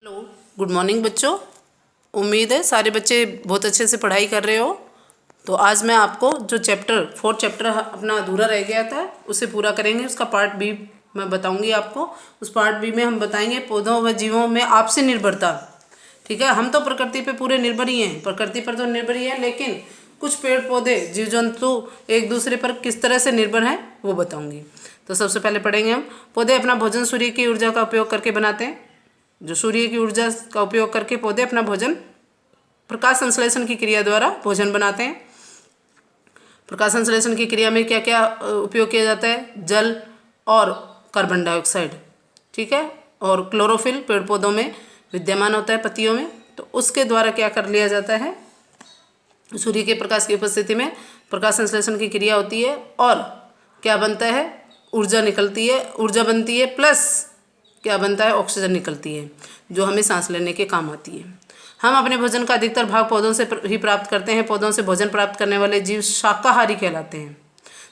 Hello, good morning बच्चों। उम्मीद है सारे बच्चे बहुत अच्छे से पढ़ाई कर रहे हो। तो आज मैं आपको जो फोर्थ चैप्टर अपना अधूरा रह गया था उसे पूरा करेंगे। उसका पार्ट बी मैं बताऊंगी आपको। उस पार्ट बी में हम बताएंगे पौधों व जीवों में आपसी निर्भरता। ठीक है, हम तो प्रकृति पे पूरे निर्भर ही हैं, प्रकृति पर तो निर्भर ही है, लेकिन कुछ पेड़ पौधे जीव जंतु एक दूसरे पर किस तरह से निर्भर हैं वो बताऊंगी। तो सबसे पहले पढ़ेंगे हम। पौधे अपना भोजन सूर्य की ऊर्जा का उपयोग करके बनाते हैं। जो सूर्य की ऊर्जा का उपयोग करके पौधे अपना भोजन प्रकाश संश्लेषण की क्रिया द्वारा भोजन बनाते हैं। प्रकाश संश्लेषण की क्रिया में क्या क्या उपयोग किया जाता है? जल और कार्बन डाइऑक्साइड, ठीक है, और क्लोरोफिल पेड़ पौधों में विद्यमान होता है, पत्तियों में। तो उसके द्वारा क्या कर लिया जाता है? सूर्य के प्रकाश की उपस्थिति में प्रकाश संश्लेषण की क्रिया होती है और क्या बनता है? ऊर्जा निकलती है, ऊर्जा बनती है, प्लस क्या बनता है? ऑक्सीजन निकलती है, जो हमें सांस लेने के काम आती है। हम अपने भोजन का अधिकतर भाग पौधों से ही प्राप्त करते हैं। पौधों से भोजन प्राप्त करने वाले जीव शाकाहारी कहलाते हैं।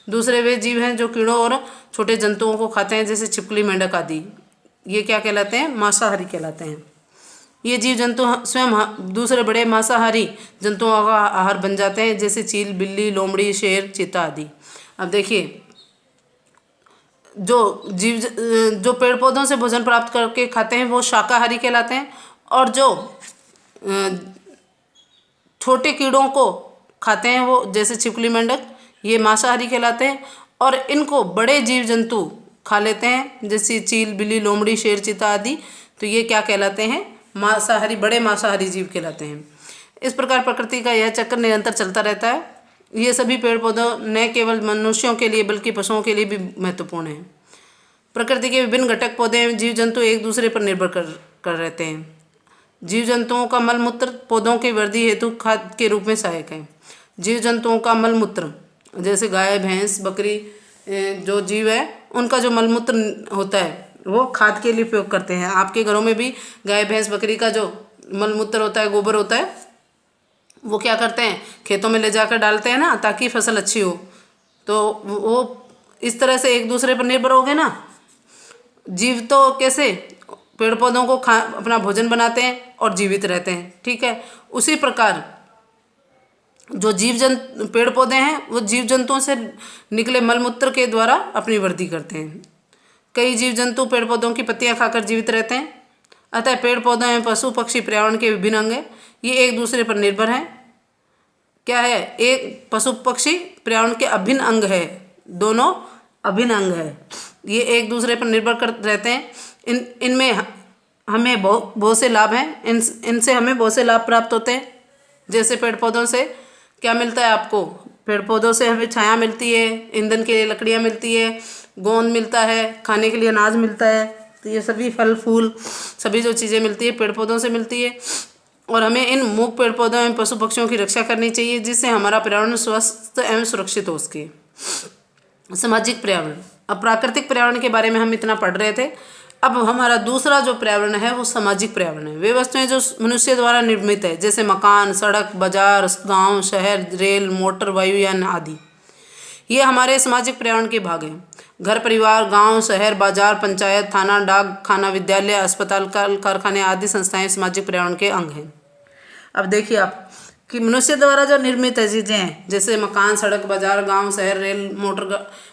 दूसरे वे जीव हैं जो कीड़ों और छोटे जंतुओं को खाते हैं, जैसे छिपकली, मेंढक आदि। ये क्या कहलाते हैं? मांसाहारी कहलाते हैं। ये जीव जंतु स्वयं दूसरे बड़े मांसाहारी जंतुओं का आहार बन जाते हैं, जैसे चील, बिल्ली, लोमड़ी, शेर, चीता आदि। अब देखिए, जो पेड़ पौधों से भोजन प्राप्त करके खाते हैं वो शाकाहारी कहलाते हैं, और जो छोटे कीड़ों को खाते हैं वो जैसे छिपकली, मेंढक, ये मांसाहारी कहलाते हैं। और इनको बड़े जीव जंतु खा लेते हैं, जैसे चील, बिल्ली, लोमड़ी, शेर, चीता आदि। तो ये क्या कहलाते हैं? मांसाहारी, बड़े मांसाहारी जीव कहलाते हैं। इस प्रकार प्रकृति का यह चक्र निरंतर चलता रहता है। ये सभी पेड़ पौधों न केवल मनुष्यों के लिए बल्कि पशुओं के लिए भी महत्वपूर्ण है। प्रकृति के विभिन्न घटक पौधे एवं जीव जंतु एक दूसरे पर निर्भर कर रहते हैं। जीव जंतुओं का मलमूत्र पौधों की वृद्धि हेतु खाद के रूप में सहायक है। जीव जंतुओं का मलमूत्र, जैसे गाय, भैंस, बकरी, जो जीव है उनका जो मलमूत्र होता है वो खाद के लिए उपयोग करते हैं। आपके घरों में भी गाय, भैंस, बकरी का जो मलमूत्र होता है, गोबर होता है, वो क्या करते हैं? खेतों में ले जाकर डालते हैं ना, ताकि फसल अच्छी हो। तो वो इस तरह से एक दूसरे पर निर्भर हो गए ना। जीव तो कैसे पेड़ पौधों को अपना भोजन बनाते हैं और जीवित रहते हैं, ठीक है। उसी प्रकार जो पेड़ पौधे हैं वो जीव जंतुओं से निकले मलमूत्र के द्वारा अपनी वृद्धि करते हैं। कई जीव जंतु पेड़ पौधों की पत्तियां खाकर जीवित रहते हैं। अतः पेड़ पौधों एवं पशु पक्षी पर्यावरण के विभिन्न अंग हैं, ये एक दूसरे पर निर्भर हैं। क्या है? एक पशु पक्षी पर्यावरण के अभिन्न अंग है, दोनों अभिन्न अंग है, ये एक दूसरे पर निर्भर कर रहते हैं। इनमें हमें बहुत से लाभ हैं, इनसे हमें बहुत से लाभ प्राप्त होते हैं। जैसे पेड़ पौधों से क्या मिलता है आपको? पेड़ पौधों से हमें छाया मिलती है, ईंधन के लिए लकड़ियाँ मिलती है, गोंद मिलता है, खाने के लिए अनाज मिलता है। तो ये सभी फल फूल सभी जो चीज़ें मिलती है पेड़ पौधों से मिलती है। और हमें इन मूक पेड़ पौधों एवं पशु पक्षियों की रक्षा करनी चाहिए, जिससे हमारा पर्यावरण स्वस्थ एवं सुरक्षित हो सके। सामाजिक पर्यावरण। अब प्राकृतिक पर्यावरण के बारे में हम इतना पढ़ रहे थे। अब हमारा दूसरा जो पर्यावरण है वो सामाजिक पर्यावरण है। वे वस्तुएं जो मनुष्य द्वारा निर्मित है, जैसे मकान, सड़क, बाजार, गांव, शहर, रेल, मोटर, वायुयान आदि, ये हमारे सामाजिक पर्यावरण के भाग हैं। घर परिवार, गांव, शहर, बाजार, पंचायत, थाना, डाक खाना, विद्यालय, अस्पताल, कारखाने आदि संस्थाएं सामाजिक पर्यावरण के अंग हैं। अब देखिए आप कि मनुष्य द्वारा जो निर्मित है चीज़ें हैं, जैसे मकान, सड़क, बाजार, गांव, शहर, रेल,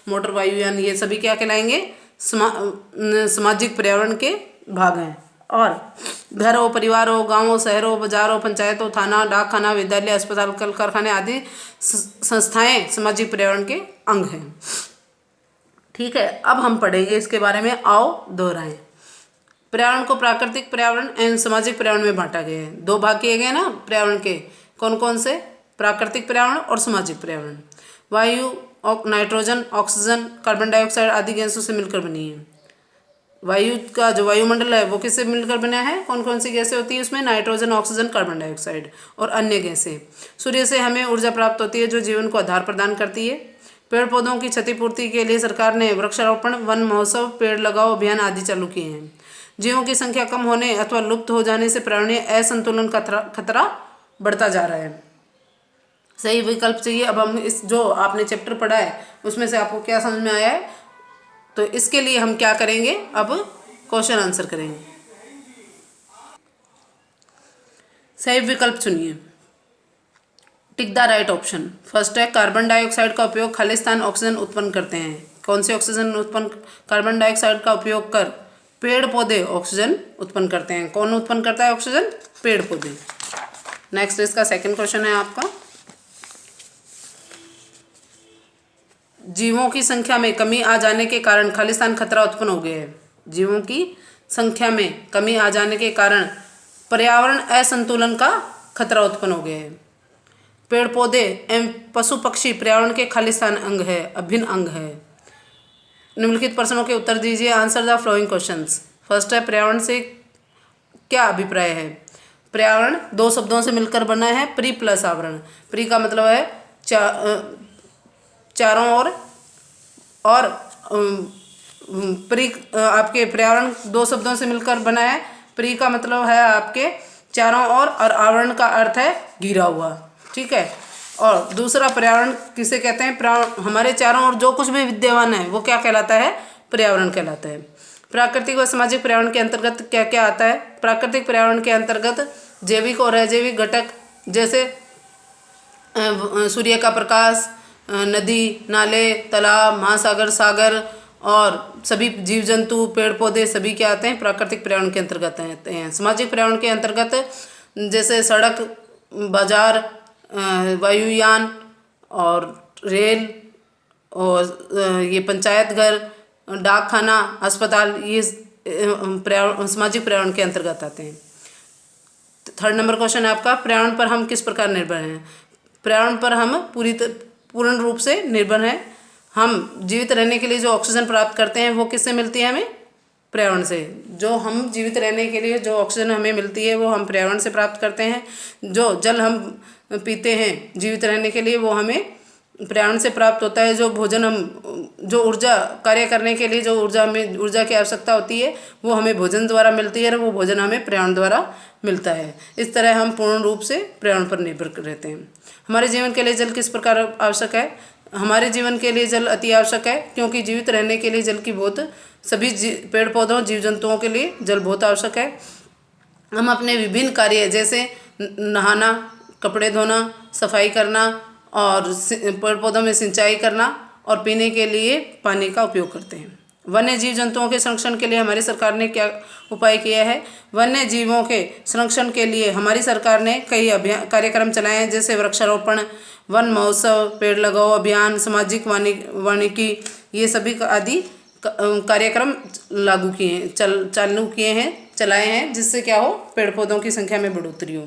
मोटर, वायुयान, ये सभी क्या कहलाएंगे? सामाजिक पर्यावरण के भाग हैं। और घर हो, परिवार हो, गांव हो, शहर हो, बाजार हो, पंचायत हो, थाना, डाक खाना, विद्यालय, अस्पताल, कारखाने आदि संस्थाएं सामाजिक पर्यावरण के अंग हैं, ठीक है। अब हम पढ़ेंगे इसके बारे में, आओ दोहराएं। पर्यावरण को प्राकृतिक पर्यावरण एवं सामाजिक पर्यावरण में बांटा गया है। दो भाग किए गए ना पर्यावरण के, कौन कौन से? प्राकृतिक पर्यावरण और सामाजिक पर्यावरण। वायु, नाइट्रोजन, ऑक्सीजन, कार्बन डाइऑक्साइड आदि गैसों से मिलकर बनी है। वायु का जो वायुमंडल है वो किससे मिलकर बना है? कौन कौन सी गैसें होती है उसमें? नाइट्रोजन, ऑक्सीजन, कार्बन डाइऑक्साइड और अन्य गैसें। सूर्य से हमें ऊर्जा प्राप्त होती है, जो जीवन को आधार प्रदान करती है। पेड़ पौधों की क्षतिपूर्ति के लिए सरकार ने वृक्षारोपण, वन महोत्सव, पेड़ लगाओ अभियान आदि चालू किए हैं। जीवों की संख्या कम होने अथवा लुप्त हो जाने से पर्यावरणीय असंतुलन का खतरा बढ़ता जा रहा है। सही विकल्प चाहिए। अब हम इस जो आपने चैप्टर पढ़ा है उसमें से आपको क्या समझ में आया है? तो इसके लिए हम क्या करेंगे? अब क्वेश्चन आंसर करेंगे। सही विकल्प चुनिए। Tick the right option. First है कार्बन डाइऑक्साइड का उपयोग खालिस्तान ऑक्सीजन उत्पन्न करते हैं। कौन से ऑक्सीजन उत्पन्न, कार्बन डाइऑक्साइड का उपयोग कर पेड़ पौधे ऑक्सीजन उत्पन्न करते हैं। कौन उत्पन्न करता है ऑक्सीजन? पेड़ पौधे। नेक्स्ट इसका सेकंड क्वेश्चन है आपका, जीवों की संख्या में कमी आ जाने के कारण खालिस्तान खतरा उत्पन्न हो गया है। जीवों की संख्या में कमी आ जाने के कारण पर्यावरण असंतुलन का खतरा उत्पन्न हो गया है। पेड़ पौधे एवं पशु पक्षी पर्यावरण के खालिस्तान अंग है, अभिन्न अंग है। निम्नलिखित प्रश्नों के उत्तर दीजिए। Answer the flowing questions. First है पर्यावरण से क्या अभिप्राय है? पर्यावरण दो शब्दों से मिलकर बना है, प्री प्लस आवरण। प्री का मतलब है चारों ओर, और प्री आपके पर्यावरण दो शब्दों से मिलकर बना है। प्री का मतलब है आपके चारों ओर, और आवरण का अर्थ है घिरा हुआ, ठीक है। और दूसरा पर्यावरण किसे कहते हैं? हमारे चारों ओर जो कुछ भी विद्यमान है वो क्या कहलाता है? पर्यावरण कहलाता है। प्राकृतिक व सामाजिक पर्यावरण के अंतर्गत क्या क्या आता है? प्राकृतिक पर्यावरण के अंतर्गत जैविक और अजैविक घटक जैसे सूर्य का प्रकाश, नदी, नाले, तालाब, महासागर, सागर और सभी जीव जंतु, पेड़ पौधे सभी क्या आते हैं? प्राकृतिक पर्यावरण के अंतर्गत आते हैं। सामाजिक पर्यावरण के अंतर्गत जैसे सड़क, बाजार, वायुयान और रेल, और ये पंचायत घर, डाकखाना, अस्पताल, ये सामाजिक पर्यावरण के अंतर्गत आते हैं। थर्ड नंबर क्वेश्चन है आपका, पर्यावरण पर हम किस प्रकार निर्भर हैं? पर्यावरण पर हम पूर्ण रूप से निर्भर हैं। हम जीवित रहने के लिए जो ऑक्सीजन प्राप्त करते हैं वो किससे मिलती है? हमें पर्यावरण से। जो हम जीवित रहने के लिए जो ऑक्सीजन हमें मिलती है वो हम पर्यावरण से प्राप्त करते हैं। जो जल हम पीते हैं जीवित रहने के लिए वो हमें पर्यावरण से प्राप्त होता है। जो भोजन हम, जो ऊर्जा कार्य करने के लिए जो ऊर्जा की आवश्यकता होती है वो हमें भोजन द्वारा मिलती है, और वो भोजन हमें पर्यावरण द्वारा मिलता है। इस तरह हम पूर्ण रूप से पर्यावरण पर निर्भर रहते हैं। हमारे जीवन के लिए जल किस प्रकार आवश्यक है? हमारे जीवन के लिए जल अति आवश्यक है, क्योंकि जीवित रहने के लिए जल की बहुत, सभी पेड़ पौधों, जीव जंतुओं के लिए जल बहुत आवश्यक है। हम अपने विभिन्न कार्य जैसे नहाना, कपड़े धोना, सफाई करना और पेड़ पौधों में सिंचाई करना और पीने के लिए पानी का उपयोग करते हैं। वन्य जीव जंतुओं के संरक्षण के लिए हमारी सरकार ने क्या उपाय किया है? वन्य जीवों के संरक्षण के लिए हमारी सरकार ने कई कार्यक्रम चलाए हैं, जैसे वृक्षारोपण, वन महोत्सव, पेड़ लगाओ अभियान, सामाजिक वानिकी, ये सभी आदि कार्यक्रम लागू किए हैं, चालू किए हैं, चलाए हैं, जिससे क्या हो? पेड़ पौधों की संख्या में बढ़ोतरी हो।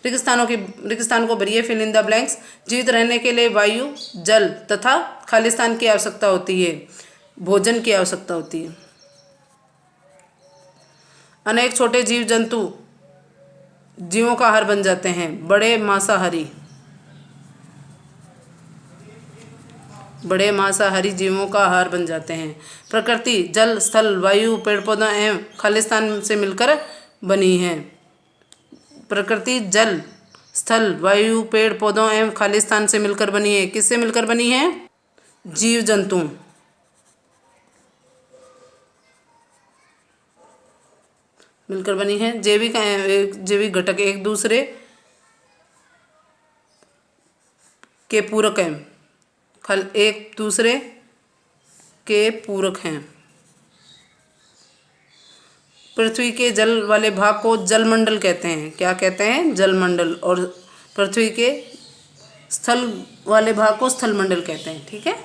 रेगिस्तान को भरिए, फिल इन द ब्लैंक्स। जीवित रहने के लिए वायु, जल तथा खालिस्तान की आवश्यकता होती है, भोजन की आवश्यकता होती है। अनेक छोटे जीव जंतु जीवों का आहार बन जाते हैं। बड़े मांसाहारी जीवों का आहार बन जाते हैं। प्रकृति जल, स्थल, वायु, पेड़ पौधों एवं खालिस्तान से मिलकर बनी है। प्रकृति जल, स्थल, वायु, पेड़ पौधों एवं खालिस्तान से मिलकर बनी है। किससे मिलकर बनी है? जीव जंतु मिलकर बनी है। जैविक घटक एक दूसरे के पूरक हैं, एक दूसरे के पूरक हैं। पृथ्वी के जल वाले भाग को जलमंडल कहते हैं। क्या कहते हैं? जलमंडल। और पृथ्वी के स्थल वाले भाग को स्थलमंडल कहते हैं, ठीक है।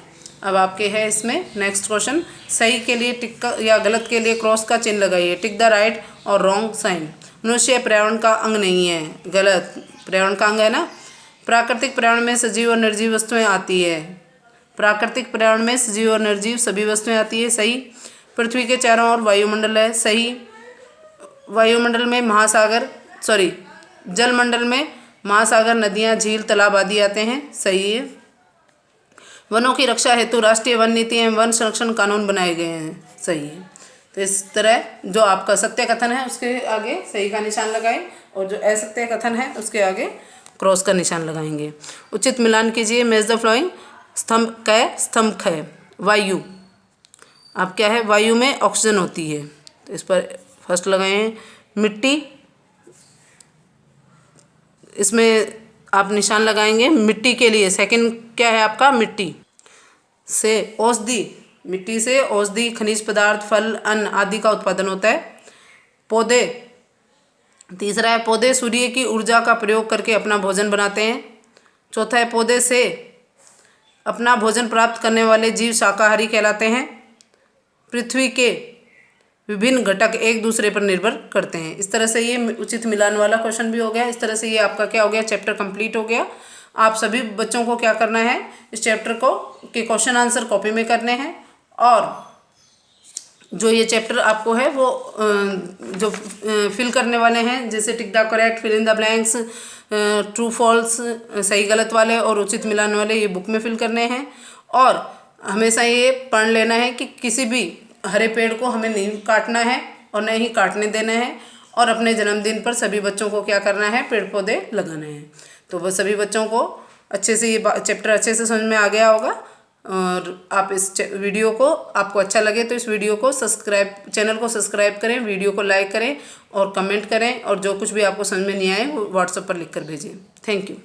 अब आपके है इसमें नेक्स्ट क्वेश्चन, सही के लिए टिक का या गलत के लिए क्रॉस का चिन्ह लगाइए। टिक द राइट और रॉन्ग साइन। मनुष्य पर्यावरण का अंग नहीं है, गलत। पर्यावरण का अंग है ना। प्राकृतिक पर्यावरण में सजीव और निर्जीव वस्तुएं आती है। प्राकृतिक पर्यावरण में सजीव और निर्जीव सभी वस्तुएं आती है, सही। पृथ्वी के चारों ओर वायुमंडल है, सही। वायुमंडल में जलमंडल में महासागर, नदियाँ, झील, तालाब आदि आते हैं, सही है। वनों की रक्षा हेतु राष्ट्रीय वन नीति एवं वन संरक्षण कानून बनाए गए हैं, सही है। तो इस तरह जो आपका सत्य कथन है उसके आगे सही का निशान लगाएं, और जो असत्य कथन है उसके आगे क्रॉस का निशान लगाएंगे। उचित मिलान कीजिए। Match the flowing. स्तंभ ख। वायु, अब क्या है? वायु में ऑक्सीजन होती है, तो इस पर फर्स्ट लगाए हैं। मिट्टी, इसमें आप निशान लगाएंगे। मिट्टी के लिए सेकंड क्या है आपका, मिट्टी से औषधि, मिट्टी से औषधि, खनिज पदार्थ, फल, अन्न आदि का उत्पादन होता है। पौधे, तीसरा है पौधे सूर्य की ऊर्जा का प्रयोग करके अपना भोजन बनाते हैं। चौथा है पौधे से अपना भोजन प्राप्त करने वाले जीव शाकाहारी कहलाते हैं। पृथ्वी के विभिन्न घटक एक दूसरे पर निर्भर करते हैं। इस तरह से ये उचित मिलान वाला क्वेश्चन भी हो गया। इस तरह से ये आपका क्या हो गया, चैप्टर कंप्लीट हो गया। आप सभी बच्चों को क्या करना है, इस चैप्टर को के क्वेश्चन आंसर कॉपी में करने हैं, और जो ये चैप्टर आपको है वो जो फिल करने वाले हैं, जैसे tick the correct, fill in the blanks, true false, सही गलत वाले और उचित मिलान वाले, ये बुक में फिल करने हैं। और हमेशा ये पढ़ लेना है कि किसी भी हरे पेड़ को हमें नहीं काटना है और न ही काटने देना है, और अपने जन्मदिन पर सभी बच्चों को क्या करना है, पेड़ पौधे लगाने हैं। तो वह सभी बच्चों को अच्छे से ये चैप्टर अच्छे से समझ में आ गया होगा। और आप इस वीडियो को, आपको अच्छा लगे तो इस वीडियो को सब्सक्राइब, चैनल को सब्सक्राइब करें, वीडियो को लाइक करें और कमेंट करें, और जो कुछ भी आपको समझ में नहीं आए वो व्हाट्सएप पर लिख कर भेजें। Thank you.